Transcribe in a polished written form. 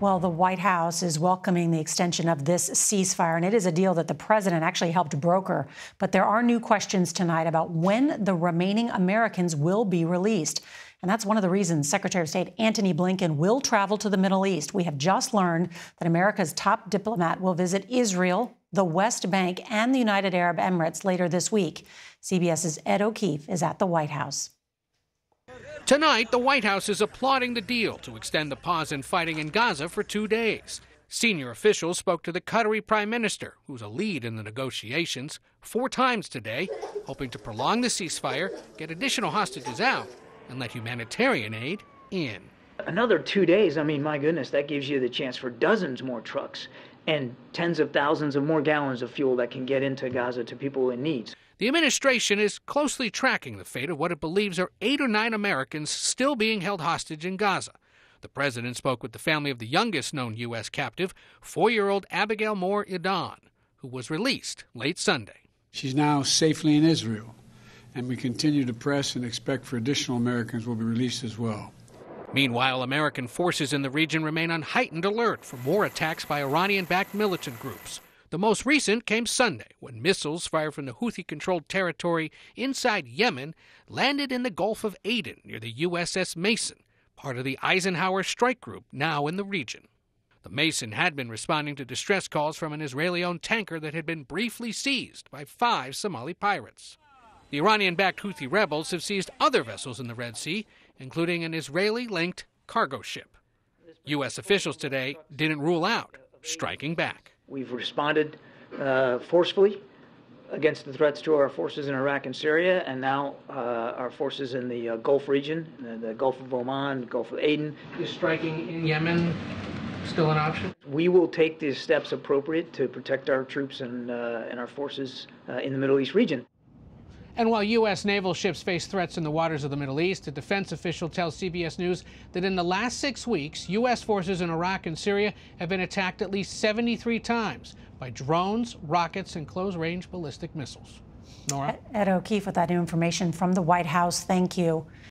Well, the White House is welcoming the extension of this ceasefire, and it is a deal that the president actually helped broker. But there are new questions tonight about when the remaining Americans will be released. And that's one of the reasons Secretary of State Antony Blinken will travel to the Middle East. We have just learned that America's top diplomat will visit Israel, the West Bank, and the United Arab Emirates later this week. CBS's Ed O'Keefe is at the White House. Tonight, the White House is applauding the deal to extend the pause in fighting in Gaza for 2 days. Senior officials spoke to the Qatari Prime Minister, who's a lead in the negotiations, 4 times today, hoping to prolong the ceasefire, get additional hostages out, and let humanitarian aid in. Another 2 days, I mean, my goodness, that gives you the chance for dozens more trucks and tens of thousands of more gallons of fuel that can get into Gaza to people in need. The administration is closely tracking the fate of what it believes are 8 or 9 Americans still being held hostage in Gaza. The president spoke with the family of the youngest known U.S. captive, 4-year-old Abigail Moore Idan, who was released late Sunday. She's now safely in Israel, and we continue to press and expect for additional Americans will be released as well. Meanwhile, American forces in the region remain on heightened alert for more attacks by Iranian-backed militant groups. The most recent came Sunday, when missiles fired from the Houthi-controlled territory inside Yemen landed in the Gulf of Aden near the USS Mason, part of the Eisenhower strike group now in the region. The Mason had been responding to distress calls from an Israeli-owned tanker that had been briefly seized by 5 Somali pirates. The Iranian-backed Houthi rebels have seized other vessels in the Red Sea, including an Israeli-linked cargo ship. U.S. officials today didn't rule out striking back. We've responded forcefully against the threats to our forces in Iraq and Syria, and now our forces in the Gulf region, the Gulf of Oman, Gulf of Aden. Is striking in Yemen still an option? We will take the steps appropriate to protect our troops and our forces in the Middle East region. And while U.S. naval ships face threats in the waters of the Middle East, a defense official tells CBS News that in the last 6 weeks, U.S. forces in Iraq and Syria have been attacked at least 73 times by drones, rockets, and close-range ballistic missiles. Norah? Ed O'Keefe with that new information from the White House. Thank you.